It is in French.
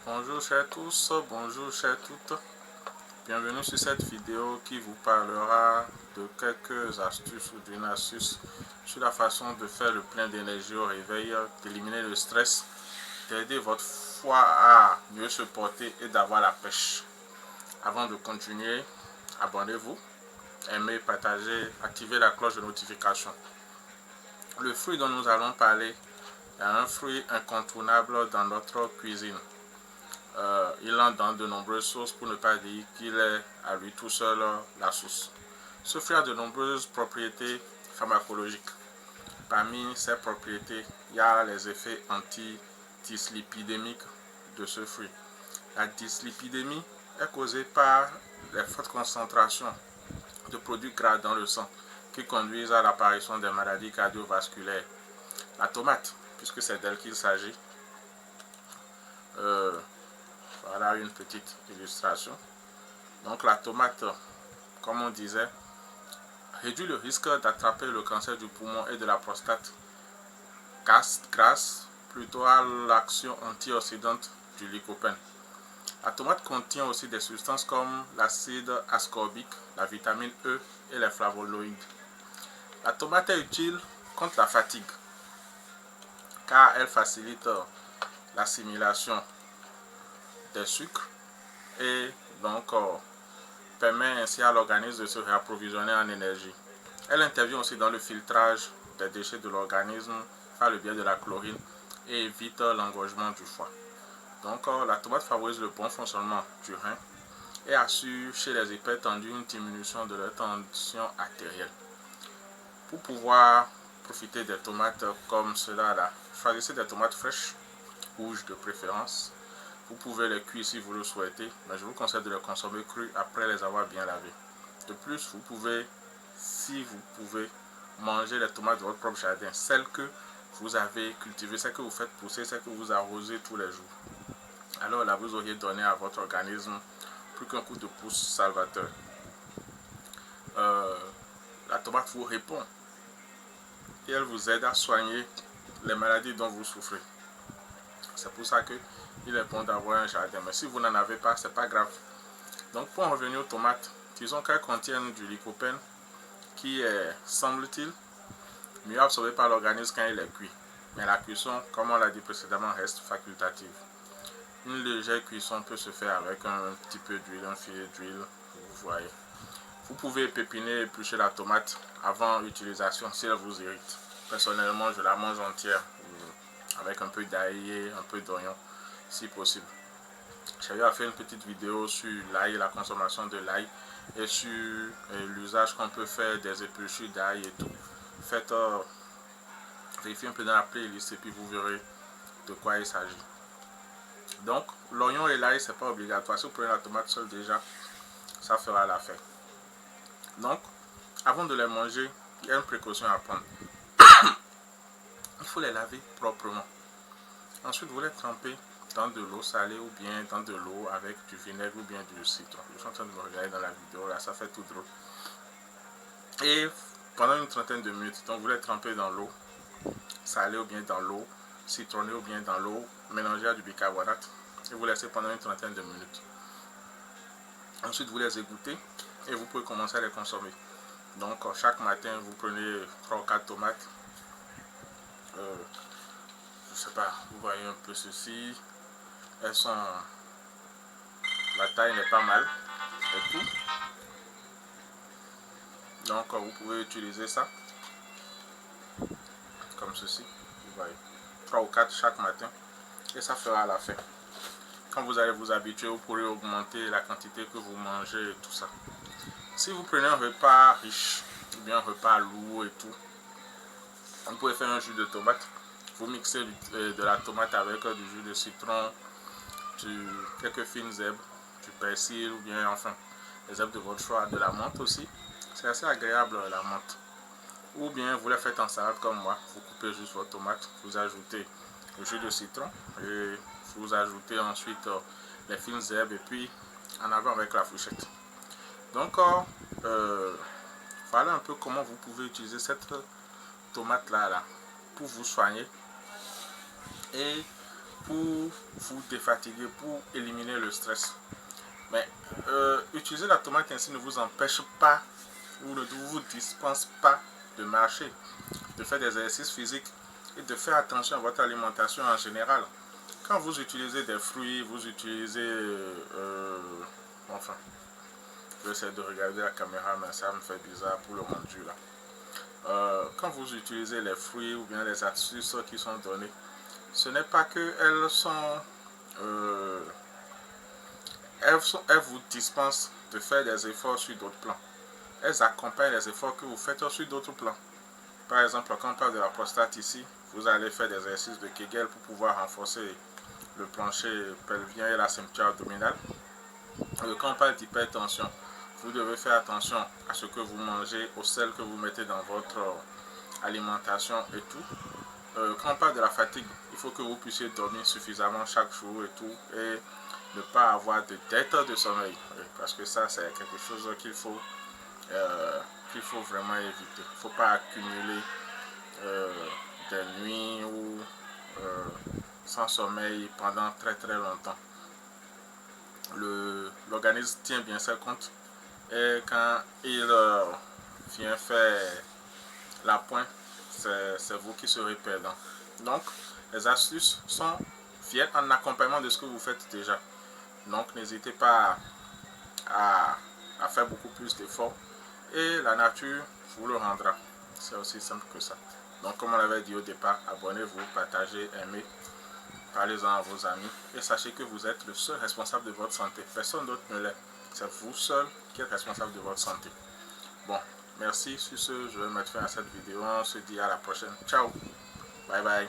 Bonjour chers tous, bonjour chers toutes. Bienvenue sur cette vidéo qui vous parlera de quelques astuces ou d'une astuce sur la façon de faire le plein d'énergie au réveil, d'éliminer le stress, d'aider votre foie à mieux se porter et d'avoir la pêche. Avant de continuer, abonnez-vous, aimez, partagez, activez la cloche de notification. Le fruit dont nous allons parler est un fruit incontournable dans notre cuisine. Il entre dans de nombreuses sauces, pour ne pas dire qu'il est à lui tout seul la sauce. Ce fruit a de nombreuses propriétés pharmacologiques. Parmi ces propriétés, il y a les effets anti-dyslipidémiques de ce fruit. La dyslipidémie est causée par les fortes concentrations de produits gras dans le sang qui conduisent à l'apparition des maladies cardiovasculaires. La tomate, puisque c'est d'elle qu'il s'agit, voilà une petite illustration. Donc la tomate, comme on disait, réduit le risque d'attraper le cancer du poumon et de la prostate grâce plutôt à l'action antioxydante du lycopène. La tomate contient aussi des substances comme l'acide ascorbique, la vitamine E et les flavonoïdes. La tomate est utile contre la fatigue car elle facilite l'assimilation des sucres et donc permet ainsi à l'organisme de se réapprovisionner en énergie. Elle intervient aussi dans le filtrage des déchets de l'organisme par le biais de la chlorine et évite l'engorgement du foie. Donc la tomate favorise le bon fonctionnement du rein et assure chez les hypertendus une diminution de leur tension artérielle. Pour pouvoir profiter des tomates comme cela là, choisissez des tomates fraîches, rouges de préférence. Vous pouvez les cuire si vous le souhaitez, mais je vous conseille de les consommer crus après les avoir bien lavés. De plus, vous pouvez, si vous pouvez, manger les tomates de votre propre jardin, celles que vous avez cultivées, celles que vous faites pousser, celles que vous arrosez tous les jours. Alors là, vous auriez donné à votre organisme plus qu'un coup de pouce salvateur. La tomate vous répond et elle vous aide à soigner les maladies dont vous souffrez. C'est pour ça qu'il est bon d'avoir un jardin. Mais si vous n'en avez pas, c'est pas grave. Donc pour en revenir aux tomates, disons qu'elles contiennent du lycopène qui est, semble-t-il, mieux absorbé par l'organisme quand il est cuit. Mais la cuisson, comme on l'a dit précédemment, reste facultative. Une légère cuisson peut se faire avec un petit peu d'huile, un filet d'huile, vous voyez. Vous pouvez pépiner et éplucher la tomate avant l'utilisation si elle vous irrite. Personnellement, je la mange entière avec un peu d'ail et un peu d'oignon si possible. J'ai eu à faire une petite vidéo sur l'ail, la consommation de l'ail et sur l'usage qu'on peut faire des épluchures d'ail et tout. Faites vérifiez un peu dans la playlist et puis vous verrez de quoi il s'agit. Donc l'oignon et l'ail, c'est pas obligatoire. Si vous prenez la tomate seule déjà, ça fera l'affaire. Donc avant de les manger, il y a une précaution à prendre. Il faut les laver proprement. Ensuite, vous les trempez dans de l'eau salée ou bien dans de l'eau avec du vinaigre ou bien du citron. Je suis en train de me regarder dans la vidéo, là, ça fait tout drôle. Et pendant une trentaine de minutes, donc vous les trempez dans l'eau salée ou bien dans l'eau citronnée ou bien dans l'eau mélangée à du bicarbonate et vous laissez pendant une trentaine de minutes. Ensuite, vous les égouttez et vous pouvez commencer à les consommer. Donc, chaque matin, vous prenez 3 ou 4 tomates. Je sais pas, vous voyez un peu ceci. Elles sont... La taille n'est pas mal et tout. Donc, vous pouvez utiliser ça comme ceci. Vous voyez, 3 ou 4 chaque matin et ça fera l'affaire. Quand vous allez vous habituer, vous pourrez augmenter la quantité que vous mangez et tout ça. Si vous prenez un repas riche ou bien un repas lourd et tout, vous pouvez faire un jus de tomate. Vous mixez de la tomate avec du jus de citron, quelques fines herbes, du persil ou bien enfin les herbes de votre choix, de la menthe aussi. C'est assez agréable la menthe. Ou bien vous la faites en salade comme moi. Vous coupez juste votre tomate, vous ajoutez le jus de citron et vous ajoutez ensuite les fines herbes et puis en avant avec la fourchette. Donc voilà un peu comment vous pouvez utiliser cette tomate là pour vous soigner et pour vous défatiguer, pour éliminer le stress. Mais utiliser la tomate ainsi ne vous empêche pas ou ne vous dispense pas de marcher, de faire des exercices physiques et de faire attention à votre alimentation en général. Quand vous utilisez des fruits, vous utilisez... enfin, je vais essayer de regarder la caméra, mais ça me fait bizarre pour le rendu là. Quand vous utilisez les fruits ou bien les astuces qui sont données, ce n'est pas qu'elles sont... elles vous dispensent de faire des efforts sur d'autres plans. Elles accompagnent les efforts que vous faites sur d'autres plans. Par exemple, quand on parle de la prostate ici, vous allez faire des exercices de Kegel pour pouvoir renforcer le plancher pelvien et la ceinture abdominale. Quand on parle d'hypertension, vous devez faire attention à ce que vous mangez, au sel que vous mettez dans votre alimentation et tout. Quand on parle de la fatigue, il faut que vous puissiez dormir suffisamment chaque jour et tout, et ne pas avoir de dette de sommeil, parce que ça c'est quelque chose qu'il faut vraiment éviter. Il ne faut pas accumuler des nuits ou sans sommeil pendant très longtemps. L'organisme tient bien ça compte, et quand il vient faire la pointe, c'est vous qui serez perdant. Donc les astuces viennent en accompagnement de ce que vous faites déjà. Donc n'hésitez pas à faire beaucoup plus d'efforts et la nature vous le rendra. C'est aussi simple que ça. Donc comme on l'avait dit au départ, abonnez-vous, partagez, aimez, parlez-en à vos amis et sachez que vous êtes le seul responsable de votre santé. Personne d'autre ne l'est. C'est vous seul qui êtes responsable de votre santé. Bon, merci. Sur ce, je vais mettre fin à cette vidéo. On se dit à la prochaine. Ciao. Bye bye.